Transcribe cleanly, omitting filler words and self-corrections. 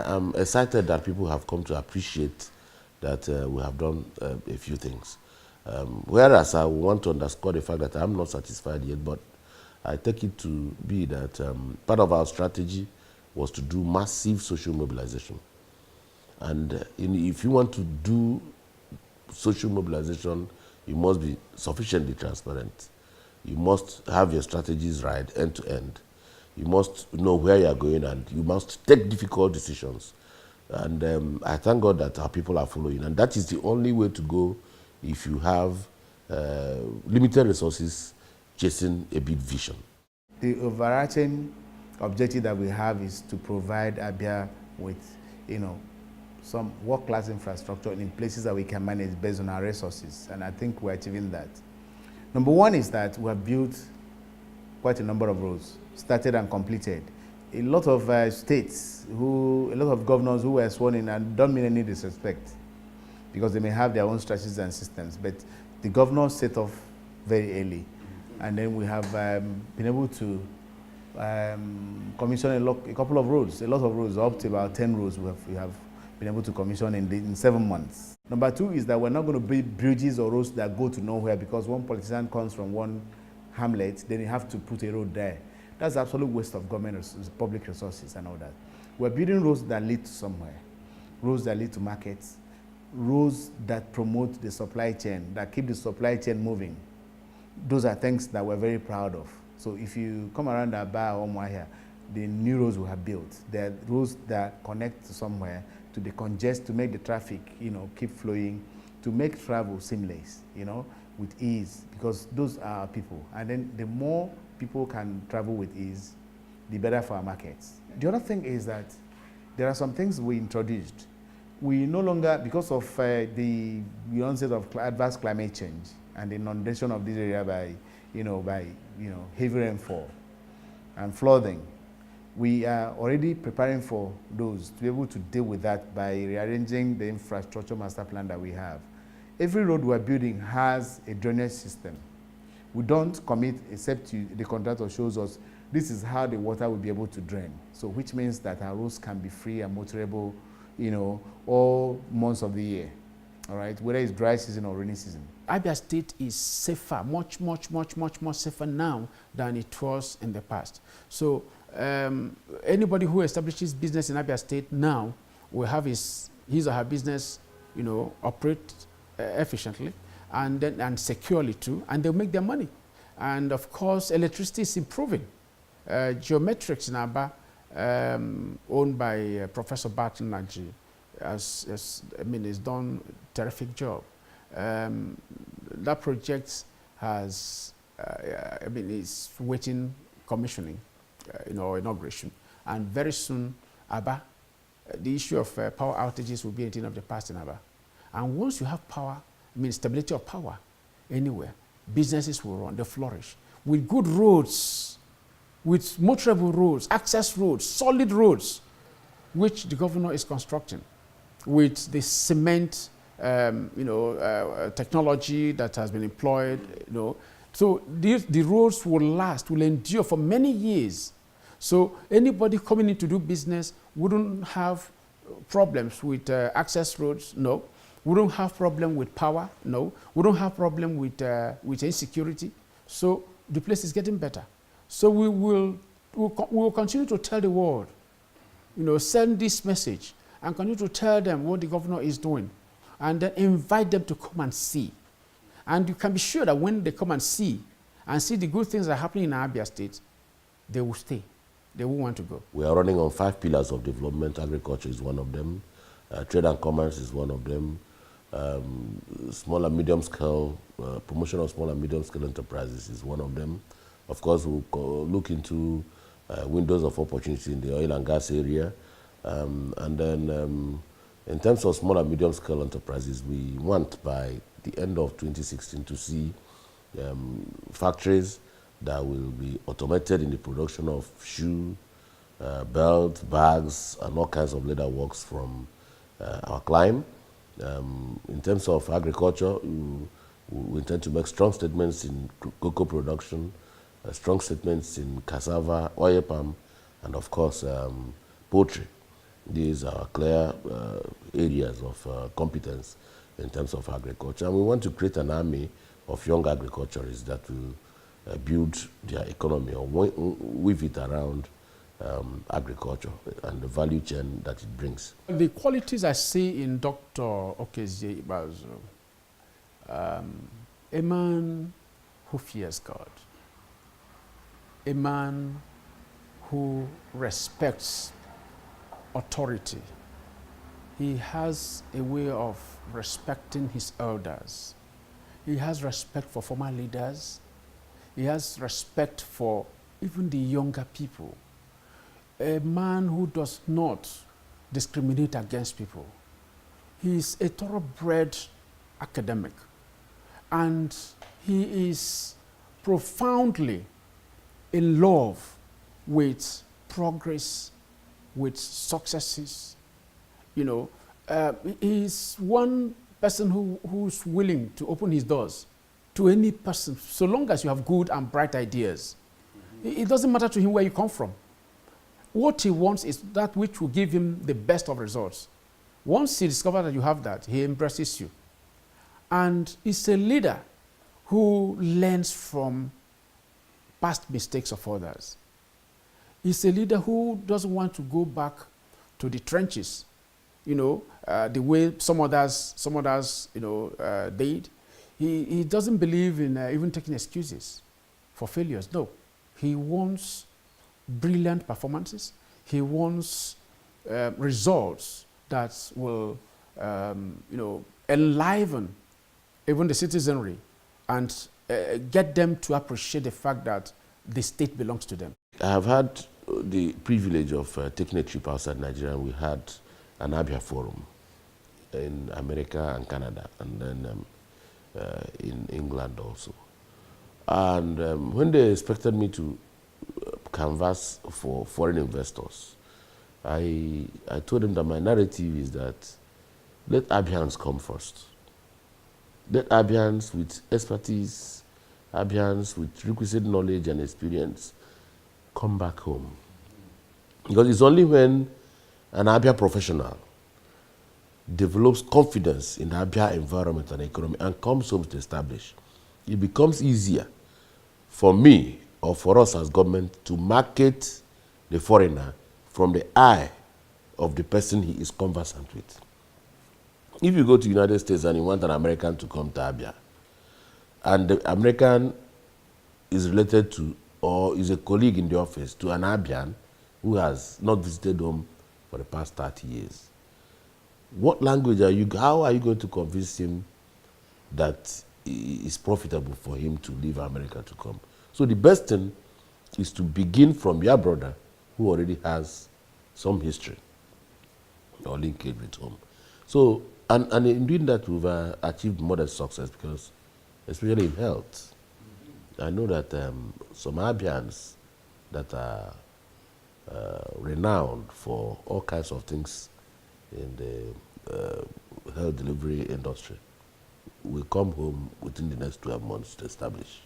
I am excited that people have come to appreciate that we have done a few things. Whereas I want to underscore the fact that I'm not satisfied yet, but I take it to be that part of our strategy was to do massive social mobilization. And if you want to do social mobilization, you must be sufficiently transparent. You must have your strategies right, end to end. You must know where you are going, and you must take difficult decisions. And I thank God that our people are following. And that is the only way to go if you have limited resources chasing a big vision. The overarching objective that we have is to provide Abia with, some world-class infrastructure in places that we can manage based on our resources, and I think we're achieving that. Number one is that we have built quite a number of roads, started and completed. A lot of states, a lot of governors who were sworn in, and don't mean any disrespect, because they may have their own strategies and systems, but the governors set off very early, and then we have been able to commission a couple of roads, a lot of roads, up to about 10 roads we have been able to commission in 7 months. Number two is that we're not going to build bridges or roads that go to nowhere, because one politician comes from one hamlet, then you have to put a road there. That's absolute waste of government public resources and all that. We're building roads that lead to somewhere, roads that lead to markets, roads that promote the supply chain, that keep the supply chain moving. Those are things that we're very proud of. So if you come around Abia or Mwahia, the new roads we have built, they're roads that connect to somewhere, to decongest, to make the traffic, keep flowing, to make travel seamless, with ease, because those are our people. And then the more people can travel with ease, the better for our markets. The other thing is that there are some things we introduced. We no longer, because of the onset of adverse climate change and the inundation of this area by heavy rainfall and flooding, we are already preparing for those, to be able to deal with that by rearranging the infrastructure master plan that we have. Every road we're building has a drainage system. We don't commit except the contractor shows us this is how the water will be able to drain. So which means that our roads can be free and motorable, all months of the year, all right, whether it's dry season or rainy season. Abia State is safer, much more safer now than it was in the past. So anybody who establishes business in Abia State now will have his or her business, operate efficiently and securely too, and they'll make their money. And of course, electricity is improving. Geometrics in Abba, owned by Professor Barton Naji, has done a terrific job. That project has, is waiting commissioning, inauguration. And very soon, Abba, the issue of power outages will be a thing of the past in Abba. And once you have power, stability of power anywhere, businesses will run, they flourish. With good roads, with motorable roads, access roads, solid roads, which the governor is constructing, with the cement, technology that has been employed, So the roads will last, will endure for many years. So anybody coming in to do business wouldn't have problems with access roads, no. We don't have problem with power, no. We don't have problem with insecurity. So the place is getting better. So we will continue to tell the world, send this message and continue to tell them what the governor is doing, and then invite them to come and see. And you can be sure that when they come and see the good things that are happening in Abia State, they will stay. They will want to go. We are running on 5 pillars of development. Agriculture is one of them. Trade and commerce is one of them. Small and medium scale, promotion of small and medium scale enterprises is one of them. Of course, we'll look into windows of opportunity in the oil and gas area. And then in terms of small and medium scale enterprises, we want by the end of 2016 to see factories that will be automated in the production of shoe, belt, bags, and all kinds of leather works from our clime. In terms of agriculture, we intend to make strong statements in cocoa production, strong statements in cassava, oil palm, and of course poultry. These are clear areas of competence in terms of agriculture. And we want to create an army of young agriculturists that will build their economy or weave it around agriculture and the value chain that it brings. The qualities I see in Dr. Okezie Ibazu, a man who fears God, a man who respects authority. He has a way of respecting his elders. He has respect for former leaders. He has respect for even the younger people. A man who does not discriminate against people. He is a thoroughbred academic, and he is profoundly in love with progress, with successes. You know, he's one person who's willing to open his doors to any person, so long as you have good and bright ideas. It doesn't matter to him where you come from. What he wants is that which will give him the best of results. Once he discovers that you have that, he embraces you. And he's a leader who learns from past mistakes of others. He's a leader who doesn't want to go back to the trenches, you know, the way some others did. He doesn't believe in even taking excuses for failures. No, he wants brilliant performances. He wants results that will, enliven even the citizenry and get them to appreciate the fact that the state belongs to them. I have had the privilege of taking a trip outside Nigeria, and we had an Abia forum in America and Canada, and then in England also. And when they expected me to canvass for foreign investors, I told them that my narrative is that let Abians come first. Let Abians with expertise, Abians with requisite knowledge and experience come back home. Because it's only when an Abia professional develops confidence in the Abia environment and economy and comes home to establish, it becomes easier for me or for us as government to market the foreigner from the eye of the person he is conversant with. If you go to the United States and you want an American to come to Abia, and the American is related to or is a colleague in the office to an Abian who has not visited home for the past 30 years, what language how are you going to convince him that it's profitable for him to leave America to come? So the best thing is to begin from your brother who already has some history or linkage with home. So, and in doing that, we've achieved modest success because, especially in health, I know that some Abians that are renowned for all kinds of things in the health delivery industry will come home within the next 12 months to establish.